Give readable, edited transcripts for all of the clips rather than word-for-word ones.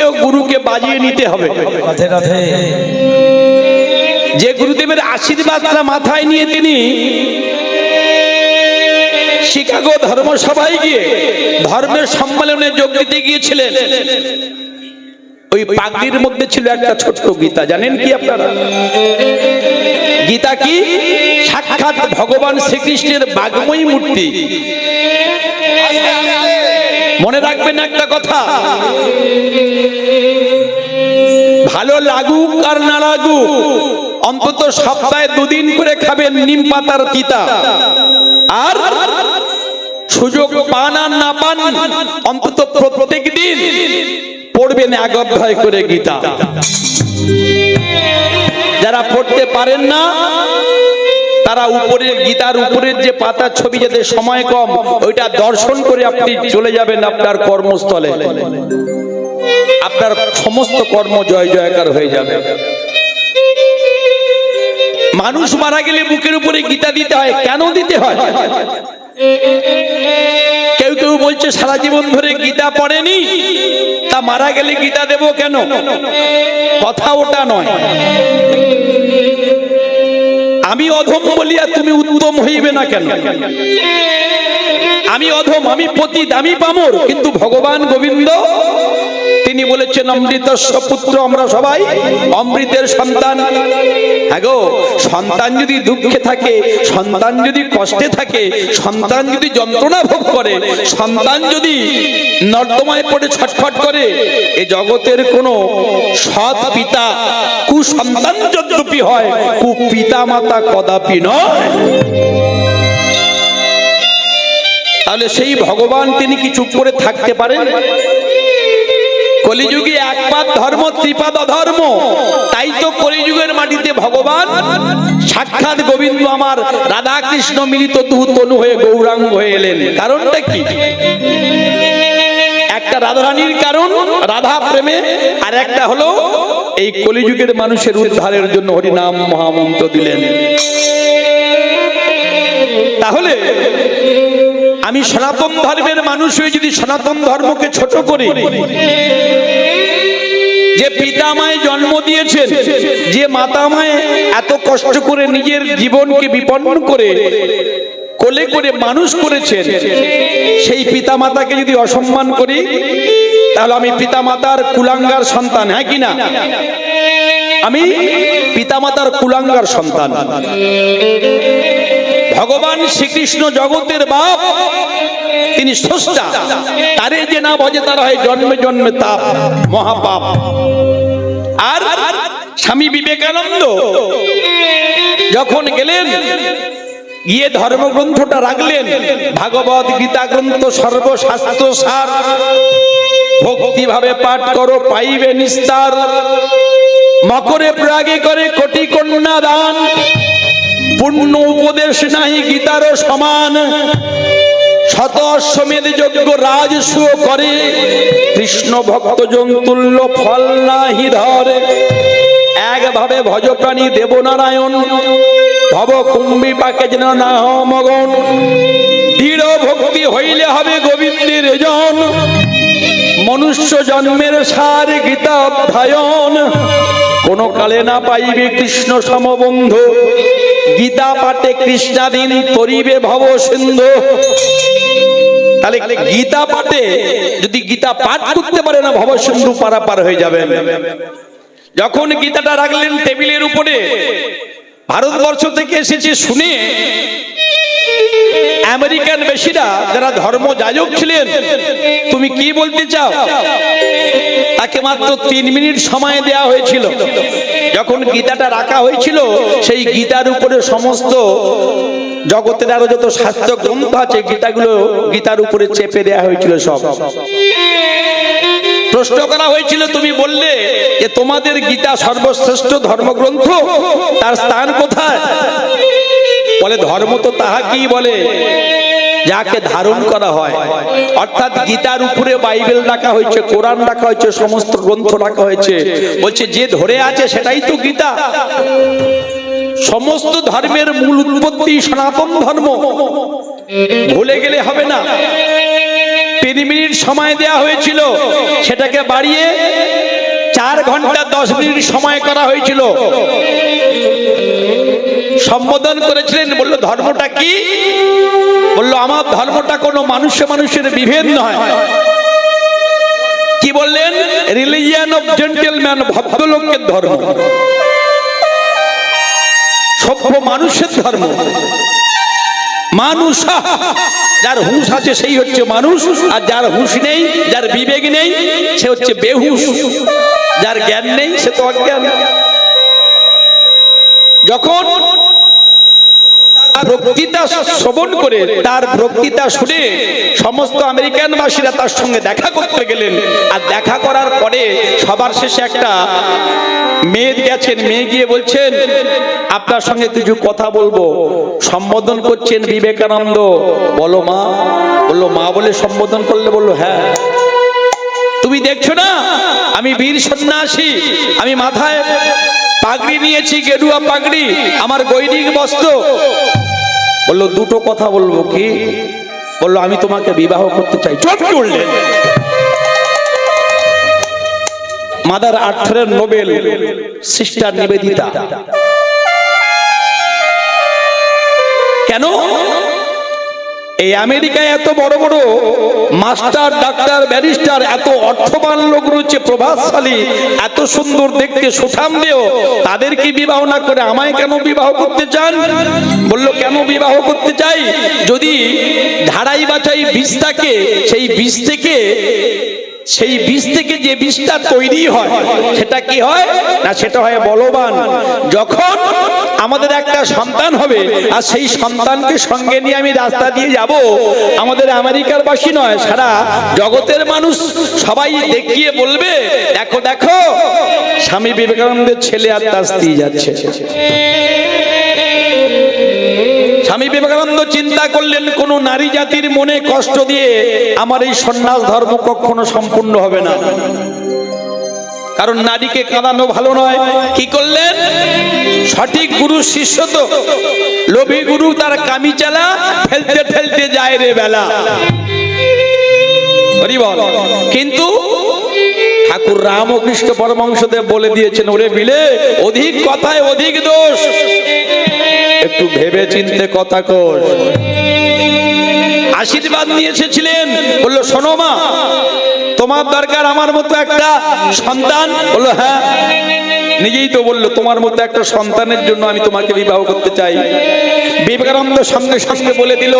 ও গুরুকে বাজিয়ে নিতে হবে। রাধে রাধে। যে গুরুদেবের আশীর্বাদটা মাথায় নিয়ে তিনি শিকাগো ধর্মসভায় গিয়ে ধর্মের সম্মেলনে যোগ দিতে গিয়েছিলেন, ওই পাগড়ির মধ্যে ছিল একটা ছোট্ট গীতা। জানেন কি আপনারা? গীতা কি? সাক্ষাৎ ভগবান শ্রীকৃষ্ণের বাগ্ময়ী মূর্তি। মনে রাখবেন একটা কথা, ভালো লাগুক আর না লাগুক অন্তত সপ্তাহে 2 দিন করে খাবেন নিম পাতার তিতা, আর সুযোগ পান আর না পান অন্তত প্রত্যেক দিন পড়বেন এক অধ্যায় করে গীতা। যারা পড়তে পারেন না তারা উপরের গীতার উপরের যে পাতার ছবি, যাতে সময় কম, ওইটা দর্শন করে আপনি চলে যাবেন আপনার কর্মস্থলে, আপনার সমস্ত কর্ম জয় জয়কার হয়ে যাবে। মানুষ মারা গেলে বুকের উপরে গীতা দিতে হয়। কেন দিতে হয়? কেউ কেউ বলছে সারা জীবন ধরে গীতা পড়েনি, তা মারা গেলে গীতা দেব কেন? কথা ওটা নয়। আমি অধম বলিয়া তুমি উত্তম হইবে না কেন? আমি অধম, আমি পতিত, আমি পামর, কিন্তু ভগবান গোবিন্দ তিনি বলেছেন অমৃতস্য পুত্র, আমরা সবাই অমৃতের সন্তান। হ্যাঁ গো, সন্তান যদি দুঃখে থাকে, সন্তান যদি কষ্টে থাকে, সন্তান যদি যন্ত্রণা ভোগ করে, সন্তান যদি নর্দমায় পড়ে ছটফট করে, এই জগতের কোনো সৎ পিতা কুসন্তান যদ্যপি হয়, কুপিতা মাতা কদাপি নয়। তাহলে সেই ভগবান তিনি কি চুপ করে থাকতে পারেন? কলিযুগে একপাদ ধর্ম ত্রিপাদ অধর্ম, তাই তো কলিযুগের মাটিতে ভগবান সাক্ষাৎ গোবিন্দ আমার রাধা কৃষ্ণ মিলিত দুহু তনু হয়ে গৌরাঙ্গ হয়ে এলেন। কারণটা কি? একটা রাধারানীর কারণ রাধা প্রেমে, আর একটা হলো এই কলিযুগের মানুষের উদ্ধারের জন্য হরিনাম মহামন্ত্র দিলেন। তাহলে আমি সনাতন ধর্মের মানুষ হয়ে যদি সনাতন ধর্মকে ছোট করি, যে পিতা মায় জন্ম দিয়েছেন, যে মাতা মায় এত কষ্ট করে নিজের জীবনকে বিপন্ন করে কোলে করে মানুষ করেছেন, সেই পিতা মাতাকে যদি অসম্মান করি, তাহলে আমি পিতা মাতার কুলাঙ্গার সন্তান। হ্যাঁ কি না? আমি পিতা মাতার কুলাঙ্গার সন্তান। ভগবান শ্রীকৃষ্ণ জগতের বাপ, তিনি স্রষ্টা, তারে যে না ভজে তার হয় জন্মে জন্মে তাপ, মহাপাপ। আর স্বামী বিবেকানন্দ যখন গেলেন, গিয়ে ধর্মগ্রন্থটা রাখলেন, ভাগবত গীতা গ্রন্থ সর্বশাস্ত্র সার, ভক্তি ভাবে পাঠ করো পাইবে নিস্তার, মকরে প্রাগে করে কোটি কন্যা দান, পূর্ণ উপদেশ নাহি গীতারও সমান, শত অশ্বমেধ যজ্ঞ রাজসূয় করে, কৃষ্ণ ভক্ত জন্তুল্য ফল নাহি ধরে, একভাবে ভজ প্রাণী দেবনারায়ণ, ভব কুম্ভী পাকে যেন না মগন, দৃঢ় ভক্তি হইলে হবে গোবিন্দের জন, মনুষ্য জন্মের সার গীতা অধ্যয়ন, কোন কালে না পাইবে কৃষ্ণ সমবন্ধু, গীতা পাঠে কৃষ্ণাধীন করিবে ভব সিন্ধু। তাহলে গীতা পাঠে যদি গীতা পাঠ করতে পারে না, ভব সিন্ধু পারাপার হয়ে যাবে। যখন গীতাটা রাখলেন টেবিলের উপরে, ভারতবর্ষ থেকে এসেছে শুনে আমেরিকান বেশিরা যারা ধর্ম যাজক ছিলেন, তুমি কি বলতে চাও? তাকে মাত্র 3 মিনিট সময় দেওয়া হয়েছিল। যখন গীতাটা রাখা হয়েছিল, সেই গীতার উপরে সমস্ত জগতের আরো যত শাস্ত্র গ্রন্থ আছে, গীতাগুলো গীতার উপরে চেপে দেওয়া হয়েছিল সব। প্রশ্ন করা হয়েছিল, তুমি বললে যে তোমাদের গীতা সর্বশ্রেষ্ঠ ধর্মগ্রন্থ, তার স্থান কোথায়? বলে ধর্ম তো তাহা কি বলে যাকে ধারণ করা হয়। অর্থাৎ গীতার উপরে বাইবেল রাখা হয়েছে, কোরআন রাখা হয়েছে, সমস্ত গ্রন্থ রাখা হয়েছে। বলছে যে ধরে আছে সেটাই তো গীতা। সমস্ত ধর্মের মূল উৎপত্তি সনাতন ধর্ম, ভুলে গেলে হবে না। 3 মিনিট সময় দেয়া হয়েছিল, সেটাকে বাড়িয়ে 4 ঘন্টা 10 মিনিট সময় করা হয়েছিল। সম্বোধন করেছিলেন, বলল ধর্মটা কি? বলল আমার ধর্মটা কোনো মানুষের বিভেদ নয়। কি বললেন? রিলিজিয়ন অফ জেন্টলম্যান, ভদ্রলোকের ধর্ম, সভ্য মানুষের ধর্ম। মানুষ, যার হুঁশ আছে সেই হচ্ছে মানুষ, আর যার হুঁশ নেই, যার বিবেক নেই, সে হচ্ছে বেহুশ। যার জ্ঞান নেই সে তো অজ্ঞান। যখন বক্তৃতা শ্রবণ করে, তার বক্তৃতা শুনে সমস্ত আমেরিকানবাসীরা তার সঙ্গে দেখা করতে গেলেন। আর দেখা করার পরে সবার শেষে একটা মেয়ে গেছেন, মেয়ে গিয়ে বলছেন আপনার সঙ্গে কিছু কথা বলবো। সম্বোধন করছেন বিবেকানন্দ। বলো মা। বললো মা বলে সম্বোধন করলে? বললো হ্যাঁ। তুমি দেখছো না আমি বীর সন্ন্যাসী, আমি মাথায় পাগড়ি নিয়েছি, গেরুয়া পাগড়ি, আমার গৈরিক বস্ত্র। বললো দুটো কথা বলবো। কি? বললো আমি তোমাকে বিবাহ করতে চাই। চোখ করলেন। মাদার আর্থের নোবেল সিস্টার নিবেদিতা। কেন? এই আমেরিকায় এত বড় বড় মাস্টার, ডাক্তার, ব্যারিস্টার, এত অর্থবান লোক রয়েছে, প্রভাবশালী, এত সুন্দর দেখতে, সুঠামদেহ, তাদেরকে বিবাহ না করে আমায় কেন বিবাহ করতে চান? বলল কেন বিবাহ করতে চাই? যদি ধারাই বাছাই বীজ থাকে, সেই বীজ থেকে যে বীজটা তৈরি হয় সেটা কি হয় না? সেটা হয় বলবান। যখন আমাদের একটা সন্তান হবে, আর সেই সন্তানকে সঙ্গে নিয়ে আমি রাস্তা দিয়ে যাব, আমাদের আমেরিকার বাসী নয়, সারা জগতের মানুষ সবাই দেখিয়ে বলবে দেখো দেখো স্বামী বিবেকানন্দের ছেলে আর তার স্ত্রী যাচ্ছে। স্বামী বিবেকানন্দ চিন্তা করলেন কোন নারী জাতির মনে কষ্ট দিয়ে আমার এই সন্ন্যাস ধর্ম কখনো সম্পূর্ণ হবে না, কারণ নারীকে কাঁদানো ভালো নয়। কি করলেন? সঠিক গুরু শিষ্য তো লোভী গুরু, তার কামি চালা ফেলতে ফেলতে যায় রে বেলা। কিন্তু ঠাকুর রামকৃষ্ণ পরমহংসদেব বলে দিয়েছেন, ওরে বিলে অধিক কথায় অধিক দোষ, একটু ভেবে চিনতে কথা কর। আশীর্বাদ নিয়ে এসেছিলেন। বললো শোনো মা, তোমার দরকার আমার মতো একটা সন্তান। বললো হ্যাঁ। নিজেই তো বললো তোমার মতো একটা সন্তানের জন্য আমি তোমাকে বিবাহ করতে চাই। বিবেকানন্দ সঙ্গে সঙ্গে বলে দিল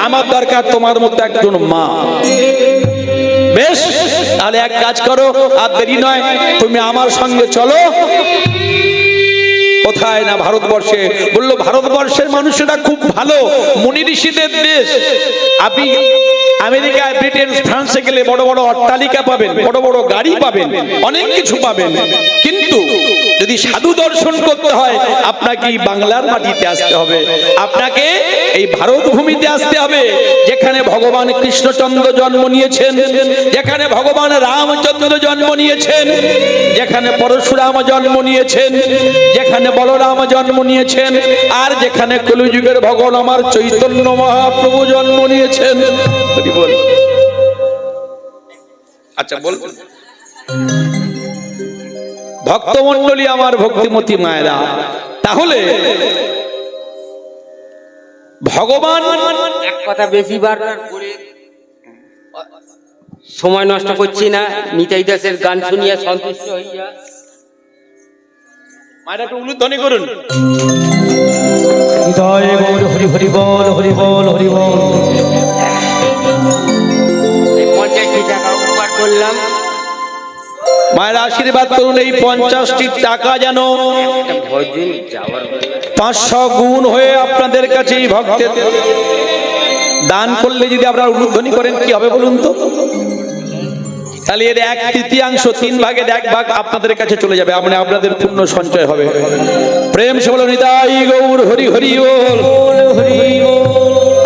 আমার দরকার তোমার মতো একজন মা। বেশ, তাহলে এক কাজ করো, আর দেরি নয়, তুমি আমার সঙ্গে চলো। কোথায়? না ভারতবর্ষে। বললো ভারতবর্ষের মানুষেরা খুব ভালো, মুনি ঋষিদের দেশ। আপনি আমেরিকা, ব্রিটেন, ফ্রান্সে গেলে বড় বড় অট্টালিকা পাবেন, বড় বড় গাড়ি পাবেন, অনেক কিছু পাবেন, কিন্তু যদি সাধু দর্শন করতে হয় আপনাকে এই বাংলার মাটিতে আসতে হবে, আপনাকে এই ভারত ভূমিতে আসতে হবে, যেখানে ভগবান কৃষ্ণচন্দ্র জন্ম নিয়েছেন, যেখানে ভগবান রামচন্দ্র জন্ম নিয়েছেন, যেখানে পরশুরাম জন্ম নিয়েছেন, যেখানে বলরাম জন্ম নিয়েছেন, আর যেখানে কলিযুগের ভগবান আমার চৈতন্য মহাপ্রভু জন্ম নিয়েছেন। আচ্ছা বল, ভক্তমণ্ডলী আমার ভক্তিমতী মায়েরা, তাহলে ভগবান এক কথা বেশি বার করে সময় নষ্ট করছি না, নিতাই দাসের গান শুনিয়া সন্তুষ্ট হইয়া মায়েরা একটু উলুধ্বনি করুন। হৃদয় গৌর হরি হরি বল, হরি বল, হরি বল। 50টি টাকা উপকার করলাম। মায়ের আশীর্বাদ করুন এই 50টি টাকা যেন 500 গুণ হয়ে আপনাদের কাছে এই ভক্তের দান করলে, যদি আপনারা উলুধ্বনি করেন কি হবে বলুন তো? তাহলে এর 1/3, 3 ভাগের 1 ভাগ আপনাদের কাছে চলে যাবে, মানে আপনাদের পূর্ণ সঞ্চয় হবে। প্রেম সে বলো নিতাই গৌর হরি হরি বল, হরি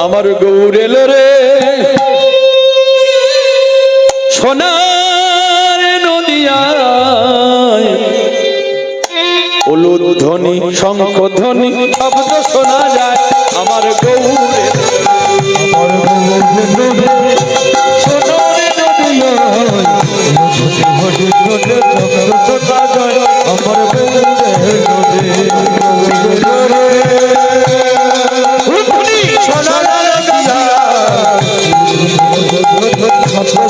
আমার গৌর এলো রে সোনার নদিয়ায়, উলুধ্বনি শঙ্খ ধ্বনি শব্দ শোনা যায় আমার গৌর, আমার গৌর সোনার হরি হরি চক্র ছোটা জয় আমার বৌরে নদী সোনার দিয়া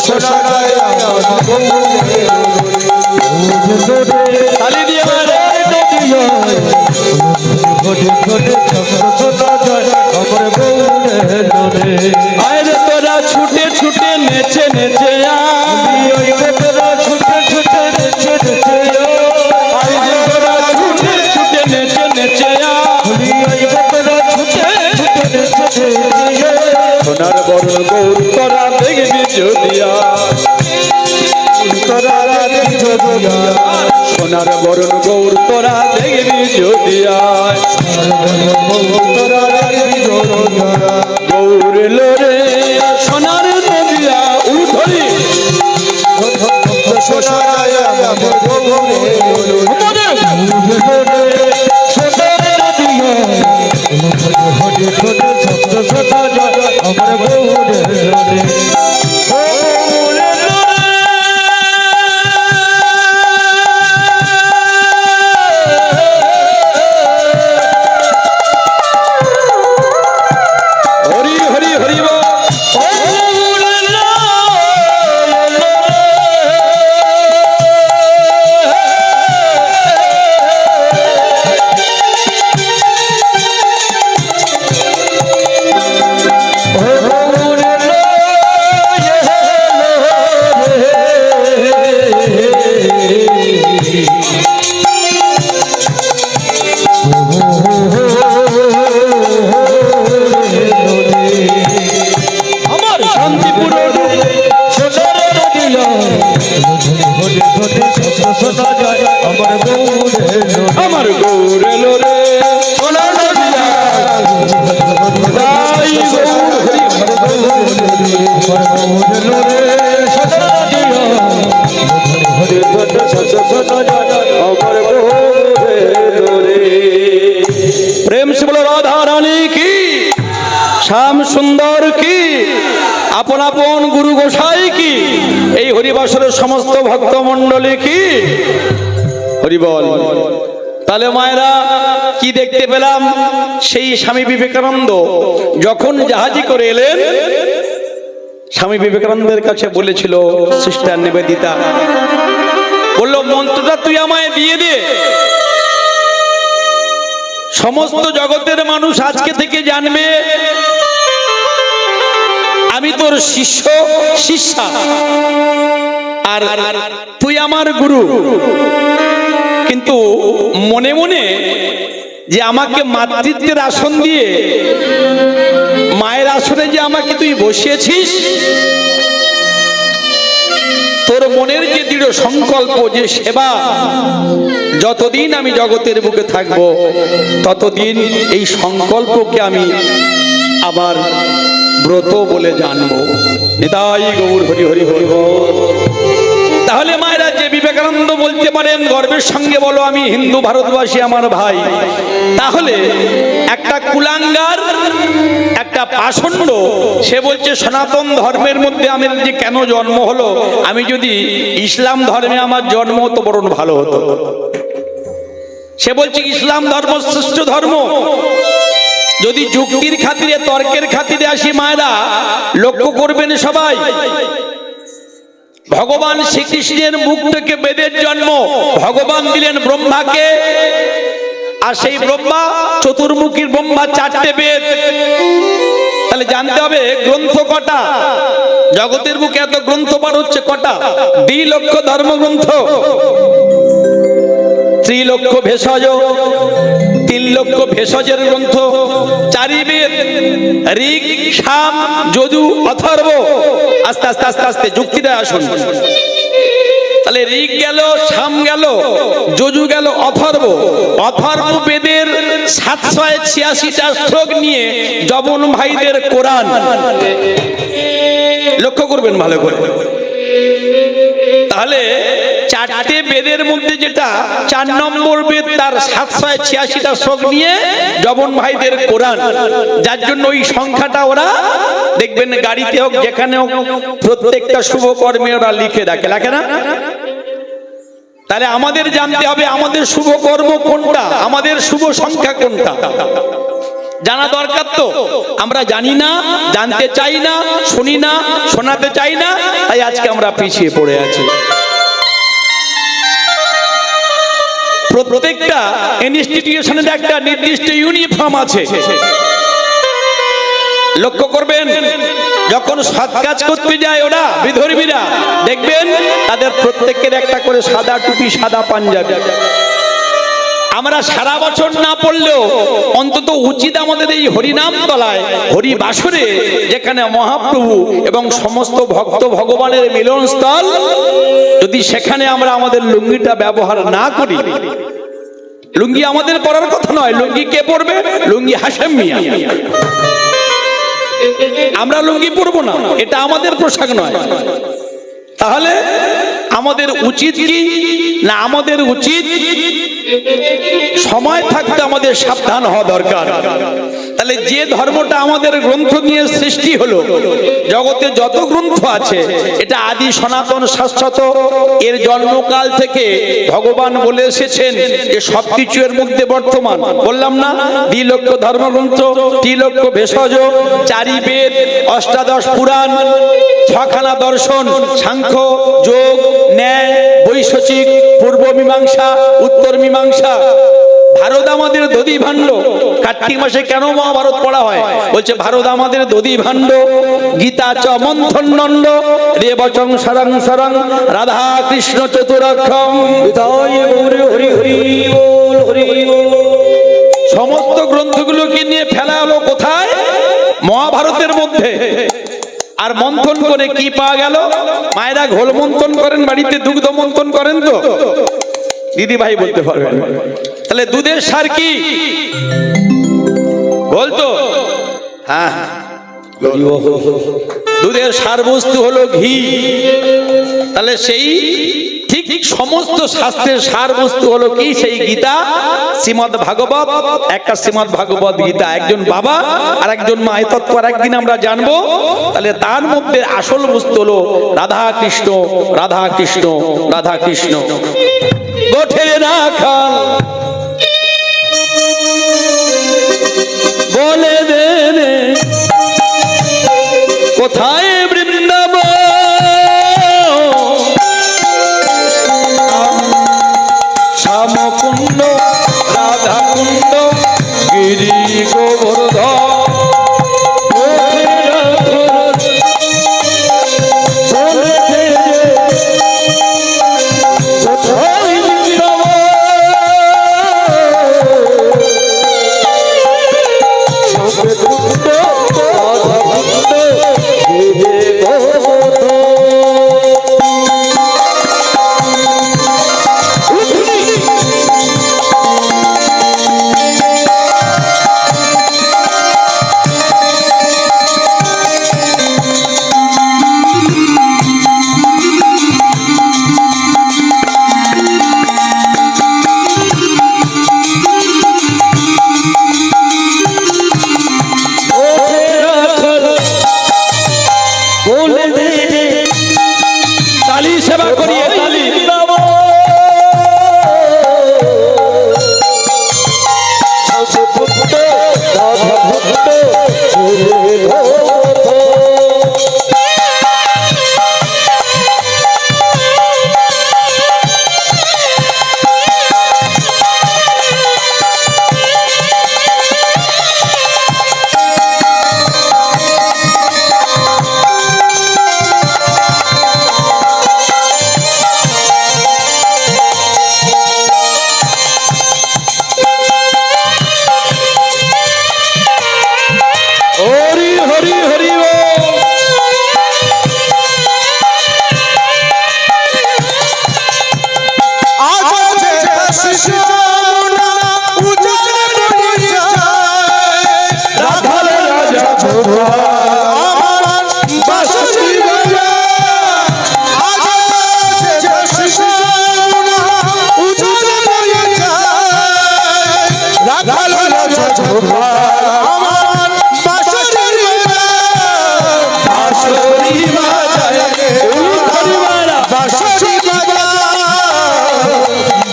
সোনা জয় আমার বৌরে তালি দিয়ে মারে হরি হরি চক্র ছোটা জয় আমার বৌরে নদী আরে তোরা ছুটে ছুটে নেচে নেচে আয় তোরা ছুটে ছুটে নেচে নেচে আরে তোরা ছুটে ছুটে নেচে নেচে আয় তোরা ছুটে ছুটে নেচে নেচে সোনার বরণ গৌর তোরা দেখবি যদিয়া তোরা দেখছো দিয়া সোনার বরণ গৌর তোরা দেখবি যদিয়া তোরা দেখছো দিয়া গৌর লোরে সোনার নদিয়া উলুধরি সোনা জয় আমার বৌরে সোনার নদিয়া হরি হরি চক্র ছোটা জয় আমার বৌরে নদী হরি হরি হরি বল। আমার শান্তিপুর সোনার নদিয়া হরি হরি চক্র ছোটা জয় আমার বৌরে নদী আমার গৌর লোরে সোনার নদিয়া তাই গৌর प्रेम से बोलो राधा रानी की श्याम सुंदर की আপন আপন গুরু গোসাই কি এই হরিবাসরের সমস্ত ভক্ত মণ্ডলী কি হরি বল। তাহলে মায়েরা কি দেখতে পেলাম, সেই স্বামী বিবেকানন্দ যখন জাহাজি করে এলেন, স্বামী বিবেকানন্দের কাছে বলেছিল সিস্টার নিবেদিতা, বলল মন্ত্রটা তুই আমায় দিয়ে দে, সমস্ত জগতের মানুষ আজকে থেকে জানবে আমি তোর শিষ্য শিষ্যা, আর তুই আমার গুরু। কিন্তু মনে মনে যে আমাকে মাতৃত্বের আসন দিয়ে মায়ের আসনে যে আমাকে তুই বসিয়েছিস, তোর মনের যে দৃঢ় সংকল্প যে সেবা, যতদিন আমি জগতের বুকে থাকবো ততদিন এই সংকল্পকে আমি আবার ব্রত বলে জানবো। নিতাই গৌর হরি হরি হরি বল। তাহলে মায়েরা যে বিবেকানন্দ বলতে পারেন গর্বের সঙ্গে বলো আমি হিন্দু ভারতবাসী আমার ভাই, তাহলে একটা কুলাঙ্গার একটা পাষণ্ড সে বলছে সনাতন ধর্মের মধ্যে আমার যে কেন জন্ম হলো, আমি যদি ইসলাম ধর্মে আমার জন্ম হতো বরং ভালো হতো। সে বলছে ইসলাম ধর্ম শ্রেষ্ঠ ধর্ম। যদি যুক্তির খাতিরে তর্কের খাতিরে আসি মায়েরা, লক্ষ্য করবেন সবাই, ভগবান শ্রীকৃষ্ণের মুখ থেকে বেদের জন্ম, ভগবান দিলেন ব্রহ্মাকে, আর সেই ব্রহ্মা চতুর্মুখীর ব্রহ্মা চারটে বেদ। তাহলে জানতে হবে গ্রন্থ কটা, জগতের বুকে এত গ্রন্থ বার হচ্ছে কটা, 2 লক্ষ ধর্মগ্রন্থ, 3 লক্ষ ভেষজ, 3 লক্ষ ভেষজের গ্রন্থ, 4 বেদ, ঋগ সাম যজু অথর্ব। আস্তে আস্তে আস্তে আস্তে যুক্তিতে আসুন। তাহলে ঋগ গেল, সাম গেল, যজু গেল, অথর্ব। অথর্ব বেদের 786টা শ্লোক নিয়ে যবন ভাইদের কোরআন। লক্ষ্য করবেন ভালো করে। তাহলে 4টে বেদের মধ্যে যেটা 4 নম্বর বেদ, তার 786টা শ্লোক নিয়ে যবন ভাইদের কোরআন, যার জন্য ওই সংখ্যাটা ওরা দেখবেন গাড়িতে হোক যেখানে হোক প্রত্যেকটা শুভ কর্মে ওরা লিখে রাখে, রাখে না? তাহলে আমাদের জানতে হবে আমাদের শুভ কর্ম কোনটা, আমাদের শুভ সংখ্যা কোনটা, জানা দরকার। তো আমরা জানি না, জানতে চাই না, শুনি না, শোনাতে চাই না, তাই আজকে আমরা পিছিয়ে পড়ে আছি। প্রত্যেকটা ইনস্টিটিউশনের একটা নির্দিষ্ট ইউনিফর্ম আছে। লক্ষ্য করবেন, যখন সৎ কাজ করতে যায় ওরা বিধর্মীরা, দেখবেন তাদের প্রত্যেকের একটা করে সাদা টুপি, সাদা পাঞ্জাবি। আমরা সারা বছর না পড়লেও অন্তত উচিত আমাদের এই হরিনাম তলায়, হরি বাসরে, যেখানে মহাপ্রভু এবং সমস্ত ভক্ত ভগবানের মিলনস্থল, যদি সেখানে আমরা আমাদের লুঙ্গিটা ব্যবহার না করি, লুঙ্গি আমাদের পরার কথা নয়, লুঙ্গি কে পরবে? লুঙ্গি হাশেম মিয়া। আমরা লুঙ্গি পরবো না, এটা আমাদের পোশাক নয়। তাহলে আমাদের উচিত কি না, আমাদের উচিত সময় থাকতে আমাদের সাবধান হওয়া দরকার। তাহলে যে ধর্মটা আমাদের গ্রন্থ নিয়ে সৃষ্টি হলো, জগতে যত গ্রন্থ আছে, এটা আদি সনাতন শাশ্বত। এর জন্মকাল থেকে ভগবান বলে এসেছেন যে সবকিছু এর মধ্যে বর্তমান। বললাম না, 2 লক্ষ ধর্মগ্রন্থ, 3 লক্ষ ভেষজ, 4 বেদ, 18 পুরাণ, 6খানা দর্শন, সাংখ্য, যোগ, ন্যায়, বৈশিক, পূর্ব মীমাংসা, উত্তর মীমাংসা। ভারত আমাদের দধি ভাণ্ড। কার্তিক মাসে কেন মহাভারত পড়া হয়? বলছে ভারত আমাদের দধি ভাণ্ড। গীতা চ মন্থন দণ্ড, রেবচং সরং সরং, রাধা কৃষ্ণ চতুরক্ষম। সমস্ত গ্রন্থগুলোকে নিয়ে ফেলা হলো কোথায়? মহাভারতের মধ্যে। আর মন্থন করে কি পাওয়া গেল? মায়েরা ঘোল মন্থন করেন, বাড়িতে দুগ্ধ মন্থন করেন তো? দিদি ভাই বলতে পারবেন। তাহলে দুধের সার কি? বলতো? হ্যাঁ, দুধের সার বস্তু হলো ঘি। তাহলে সেই ঠিক সমস্ত শাস্ত্রের সার বস্তু হলো কি? সেই গীতা, শ্রীমদ ভাগবত। একটা শ্রীমদ ভাগবত গীতা, একজন বাবা আর একজন মা, এই তত্ত্ব আর একদিন আমরা জানবো। তাহলে তার মধ্যে আসল বস্তু হলো রাধা কৃষ্ণ, রাধা কৃষ্ণ, রাধা কৃষ্ণ। গোঠে রাখা বলে দে কোথায় বৃন্দাবন, শ্যামকুণ্ড, রাধাকুণ্ড, গিরি গোবর্ধন।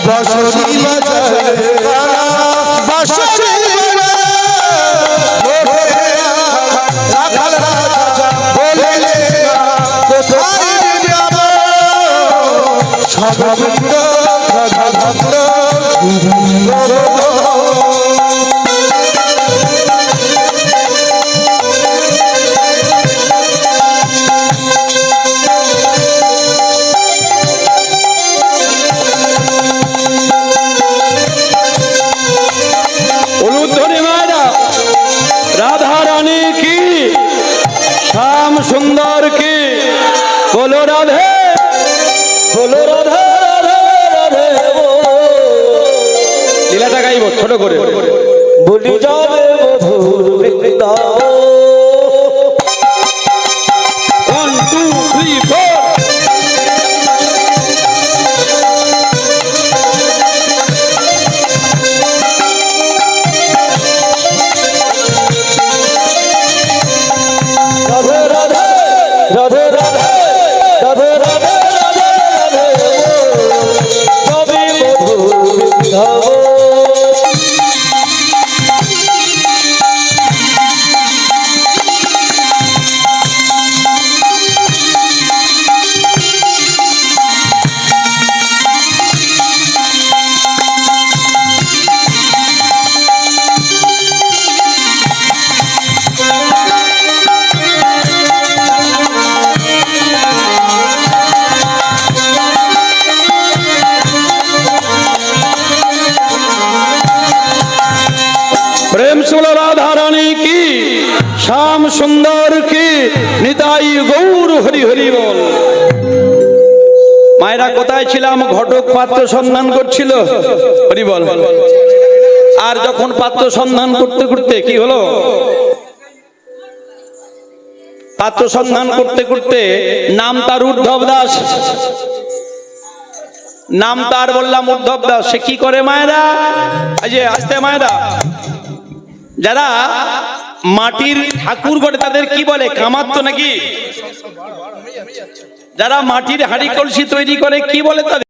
বাঁশরি বাজারে কারা বাঁশরি বাজারে রাখাল রাজা বলে কোথায় যাব সদানন্দ সদানন্দ উলুধ্বনি মায়েরা, রাধা রানী কি, শ্যাম সুন্দর কি, বলো রাধে, বলো রাধে রাধে রাধে। লীলাটা গাইব ছোট করে, বলি যাবে মধুর বৃন্দাবন। 1 2 3 4 রাধে রাধে রাধে রাধে রাধে রাধে রাধে রাধে কবি মধুর বৃন্দাবন। प्रेम से बोलो राधा रानी की, श्याम सुंदर की, निताई गौर हरि हरि बोल। মায়েরা কোথায় ছিলাম? ঘটক পাত্র সন্ধান করছিল, হরি বল। আর যখন পাত্র সন্ধান করতে করতে কি হলো, পাত্র সন্ধান করতে করতে নাম তার উদ্ধব দাস, নাম তার বললাম উদ্ধব দাস। সে কি করে মায়েরা, এই যে আসতে মায়েরা, যারা মাটির ঠাকুর গড়ে তাদের কি বলে, কামাত তো নাকি? যারা মাটির হাঁড়ি কলসি তৈরি করে কি বলে তাদের?